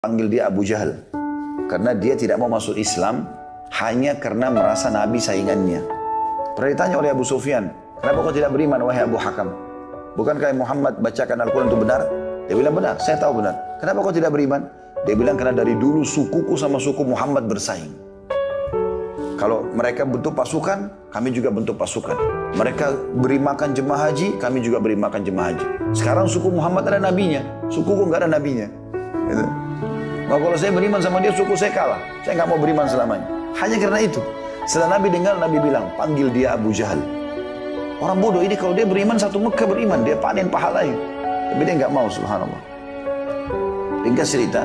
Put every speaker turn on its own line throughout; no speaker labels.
Panggil dia Abu Jahal. Karena dia tidak mau masuk Islam hanya karena merasa Nabi saingannya. Pernah ditanya oleh Abu Sufyan, kenapa kau tidak beriman wahai Abu Hakam? Bukankah Muhammad bacakan Al-Quran itu benar? Dia bilang benar, saya tahu benar. Kenapa kau tidak beriman? Dia bilang karena dari dulu sukuku sama suku Muhammad bersaing. Kalau mereka bentuk pasukan, kami juga bentuk pasukan. Mereka beri makan jemaah haji, kami juga beri makan jemaah haji. Sekarang suku Muhammad ada nabinya, sukuku nggak ada nabinya. Gitu. Nah, kalau saya beriman sama dia, suku saya kalah. Saya nggak mau beriman selamanya. Hanya karena itu. Setelah Nabi dengar, Nabi bilang, panggil dia Abu Jahal. Orang bodoh ini kalau dia beriman, satu Mekah beriman, dia panen pahalanya. Tapi dia nggak mau, subhanallah. Ringkas cerita,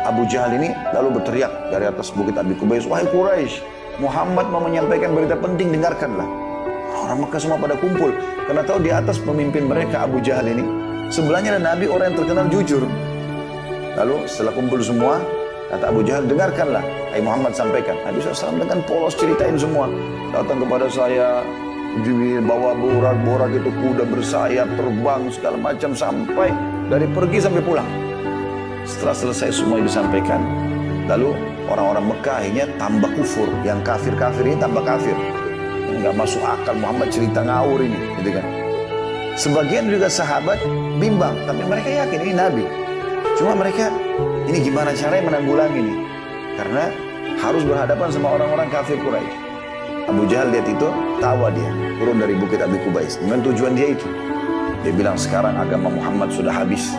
Abu Jahal ini lalu berteriak dari atas bukit Abi Kubais, wahai Quraisy, Muhammad mau menyampaikan berita penting, dengarkanlah. Orang Mekah semua pada kumpul. Karena tahu di atas pemimpin mereka Abu Jahal ini, sebelahnya ada Nabi, orang yang terkenal jujur. Lalu setelah kumpul semua, kata Abu Jahal, dengarkanlah, hai Muhammad sampaikan. Nabi SAW dengan polos ceritain semua. Datang kepada saya, bawa borak-borak itu, kuda bersayap, terbang, segala macam, sampai dari pergi sampai pulang. Setelah selesai semua disampaikan, lalu orang-orang Mekah akhirnya tambah kufur. Yang kafir-kafir ini tambah kafir. Nggak masuk akal Muhammad cerita ngawur ini, gitu kan. Sebagian juga sahabat bimbang, tapi mereka yakin ini Nabi. Cuma mereka, ini gimana caranya menanggulangi ini? Karena harus berhadapan sama orang-orang kafir Quraisy. Abu Jahal lihat itu, tawa dia, turun dari bukit Abi Kubais. Dengan tujuan dia itu. Dia bilang, sekarang agama Muhammad sudah habis.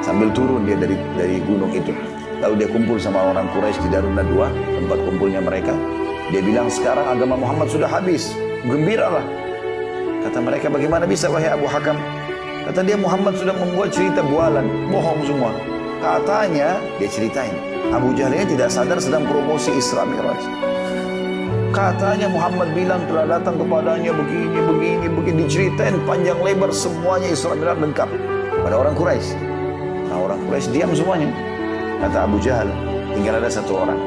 Sambil turun dia dari gunung itu. Lalu dia kumpul sama orang Quraisy di Darun Nadwa, tempat kumpulnya mereka. Dia bilang, sekarang agama Muhammad sudah habis. Gembiralah. Kata mereka, bagaimana bisa wahai Abu Hakam? Kata dia, Muhammad sudah membuat cerita bualan, bohong semua. Katanya, dia ceritain, Abu Jahal ini tidak sadar sedang promosi Isra Mi'raj. Katanya Muhammad bilang telah datang kepadanya begini, diceritain panjang lebar semuanya Isra Mi'raj lengkap. Pada orang Quraisy. Nah, orang Quraisy diam semuanya. Kata Abu Jahal, tinggal ada satu orang.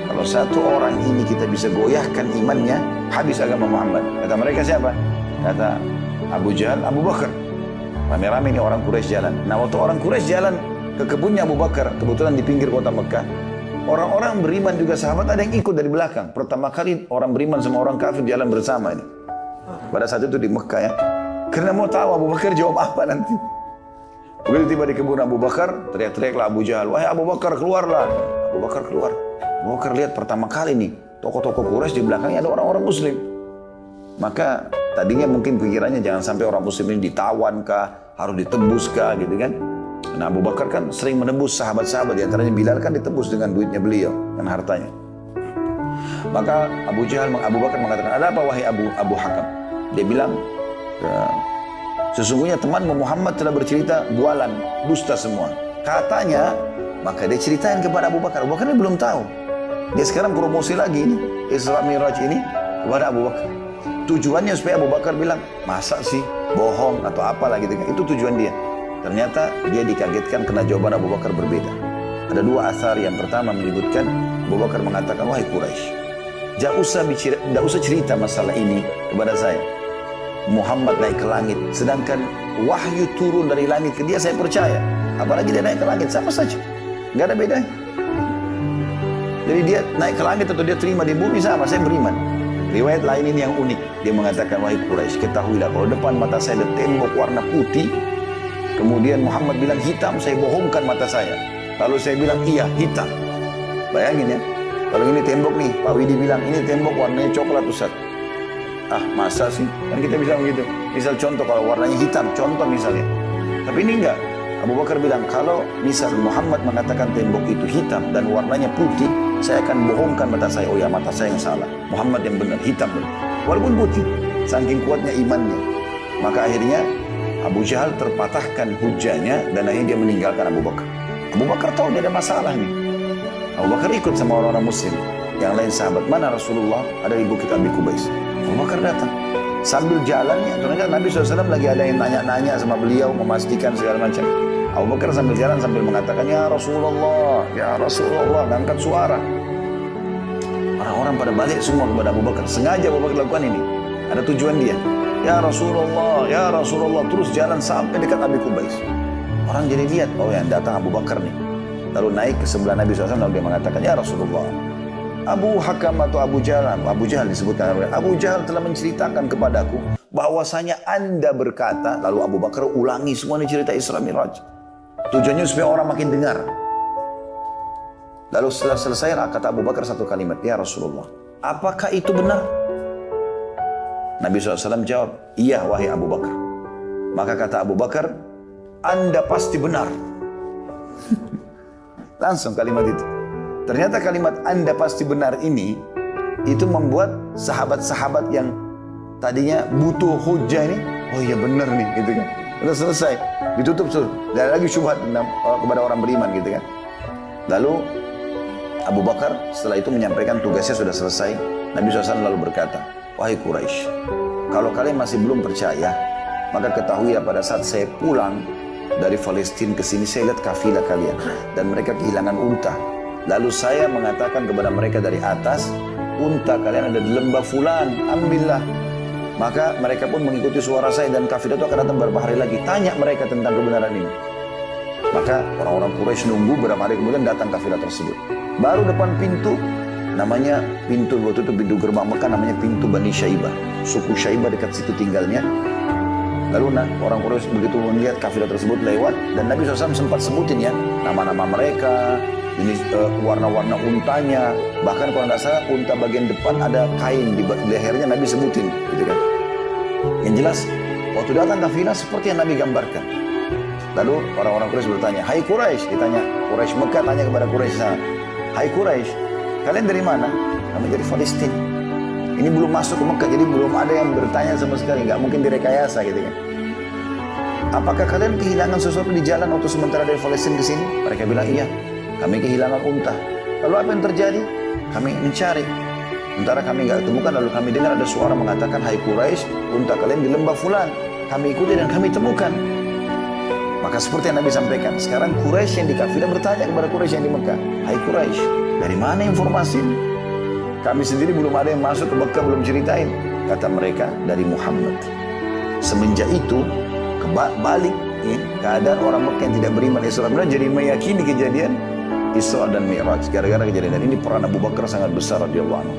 Kalau satu orang ini kita bisa goyahkan imannya, habis agama Muhammad. Kata mereka siapa? Kata Abu Jahal, Abu Bakar. Rame-rame ini orang Quraisy jalan. Nah, waktu orang Quraisy jalan ke kebunnya Abu Bakar, kebetulan di pinggir kota Mekah, orang-orang beriman juga sahabat ada yang ikut dari belakang. Pertama kali orang beriman sama orang kafir jalan bersama ini. Pada saat itu di Mekah ya. Karena mau tahu Abu Bakar jawab apa nanti. Begitu tiba di kebun Abu Bakar, teriak-teriaklah Abu Jahal, wahai Abu Bakar keluarlah. Abu Bakar keluar. Abu Bakar lihat pertama kali nih, tokoh-tokoh Quraisy di belakangnya ada orang-orang Muslim. Maka tadinya mungkin pikirannya jangan sampai orang Muslim ini ditawan kah, harus ditebus kah gitu kan. Nah, Abu Bakar kan sering menebus sahabat-sahabat, diantaranya Bilal kan ditebus dengan duitnya beliau dan hartanya. Maka Abu Bakar mengatakan, ada apa wahai Abu Hakam? Dia bilang, sesungguhnya temanmu Muhammad telah bercerita bualan, dusta semua. Katanya, maka dia ceritain kepada Abu Bakar. Abu Bakar ini belum tahu. Dia sekarang promosi lagi ini, Isra Mi'raj ini kepada Abu Bakar. Tujuannya supaya Abu Bakar bilang, masa sih bohong atau apalah gitu. Itu tujuan dia. Ternyata dia dikagetkan karena jawaban Abu Bakar berbeda. Ada dua asar. Yang pertama menyebutkan Abu Bakar mengatakan, wahai Quraisy, tidak usah cerita masalah ini kepada saya. Muhammad naik ke langit, sedangkan wahyu turun dari langit ke dia, saya percaya. Apalagi dia naik ke langit, sama saja. Nggak ada bedanya. Jadi dia naik ke langit atau dia terima di bumi, sama, saya beriman. Riwayat lain ini yang unik. Dia mengatakan, wahai Quraisy, ketahuilah kalau depan mata saya ada tembok warna putih, kemudian Muhammad bilang hitam, saya bohongkan mata saya. Lalu saya bilang, iya hitam. Bayangin ya, kalau ini tembok nih, Pak Widi bilang, ini tembok warnanya coklat Ustaz. Ah, masa sih? Kan kita bisa begitu. Misal contoh, kalau warnanya hitam, contoh misalnya. Tapi ini enggak. Abu Bakar bilang, kalau misal Muhammad mengatakan tembok itu hitam dan warnanya putih, saya akan bohongkan mata saya. Oh ya, mata saya yang salah. Muhammad yang benar, hitam benar. Walaupun putih, saking kuatnya imannya. Maka akhirnya Abu Jahal terpatahkan hujahnya dan akhirnya dia meninggalkan Abu Bakar. Abu Bakar tahu dia ada masalah nih. Abu Bakar ikut sama orang-orang Muslim. Yang lain sahabat, mana Rasulullah? Ada di bukit Abi Kubais. Abu Bakar datang. Sambil jalannya, ternyata Nabi SAW lagi ada yang nanya-nanya sama beliau, memastikan segala macam. Abu Bakar sambil jalan sambil mengatakan, ya Rasulullah, ngangkat suara. Orang-orang pada balik semua kepada Abu Bakar. Sengaja Abu Bakar lakukan ini. Ada tujuan dia. Ya Rasulullah, terus jalan sampai dekat Abi Kubais. Orang jadi lihat, oh yang datang Abu Bakar nih. Lalu naik ke sebelah Nabi SAW, lalu dia mengatakan, ya Rasulullah, Abu Hakam atau Abu Jahal disebutkan, Abu Jahal telah menceritakan kepadaku bahwasanya Anda berkata, lalu Abu Bakar ulangi semua ini cerita Isra Mi'raj. Tujuannya supaya orang makin dengar. Lalu setelah selesai, kata Abu Bakar satu kalimat, ya Rasulullah, apakah itu benar? Nabi SAW jawab, iya wahai Abu Bakar. Maka kata Abu Bakar, Anda pasti benar. Langsung kalimat itu. Ternyata kalimat Anda pasti benar ini, itu membuat sahabat-sahabat yang tadinya butuh hujah ini, oh iya benar nih, gitu kan. Sudah selesai, ditutup sudah. Dan lagi syubhat kepada orang beriman, gitu kan. Lalu Abu Bakar setelah itu menyampaikan tugasnya sudah selesai. Nabi SAW lalu berkata, wahai Quraisy, kalau kalian masih belum percaya, maka ketahuilah pada saat saya pulang dari Palestina ke sini, saya lihat kafilah kalian dan mereka kehilangan unta. Lalu saya mengatakan kepada mereka dari atas, unta kalian ada di lembah fulan, ambillah. Maka mereka pun mengikuti suara saya dan kafilah itu akan datang beberapa hari lagi. Tanya mereka tentang kebenaran ini. Maka orang-orang Quraisy nunggu beberapa hari kemudian datang kafilah tersebut. Baru depan pintu, namanya pintu waktu itu pintu gerbang Mekah, namanya pintu Bani Syaibah. Suku Syaibah dekat situ tinggalnya. Lalu orang Quraisy begitu melihat kafilah tersebut lewat, dan Nabi SAW sempat sebutin ya nama-nama mereka, ini warna-warna untanya, bahkan kalau tidak salah unta bagian depan ada kain di lehernya Nabi sebutin, gitu kan. Yang jelas waktu datang kafilah seperti yang Nabi gambarkan. Lalu orang-orang Quraisy bertanya, hai Quraisy, ditanya Quraisy Mekah tanya kepada Quraisy sana, hai Quraisy, kalian dari mana? Kami dari Palestina. Ini belum masuk ke Mekah, jadi belum ada yang bertanya sama sekali, nggak mungkin direkayasa gitu kan. Apakah kalian kehilangan sesuatu di jalan waktu sementara dari Palestina ke sini? Mereka bilang iya, kami kehilangan unta. Lalu apa yang terjadi? Kami mencari. Sementara kami nggak temukan, lalu kami dengar ada suara mengatakan, hai Quraisy, unta kalian di lembah fulan. Kami ikuti dan kami temukan. Maka seperti yang Nabi sampaikan, sekarang Quraisy yang di kafilah bertanya kepada Quraisy yang di Mekah, hai Quraisy, dari mana informasi ini? Kami sendiri belum ada yang masuk ke Mekah, belum ceritain. Kata mereka, dari Muhammad. Semenjak itu, balik keadaan orang Mekah yang tidak beriman Isra Mi'raj jadi meyakini kejadian Isra dan Mi'raj. Gara-gara kejadian ini peran Abu Bakar sangat besar radhiyallahu anhu.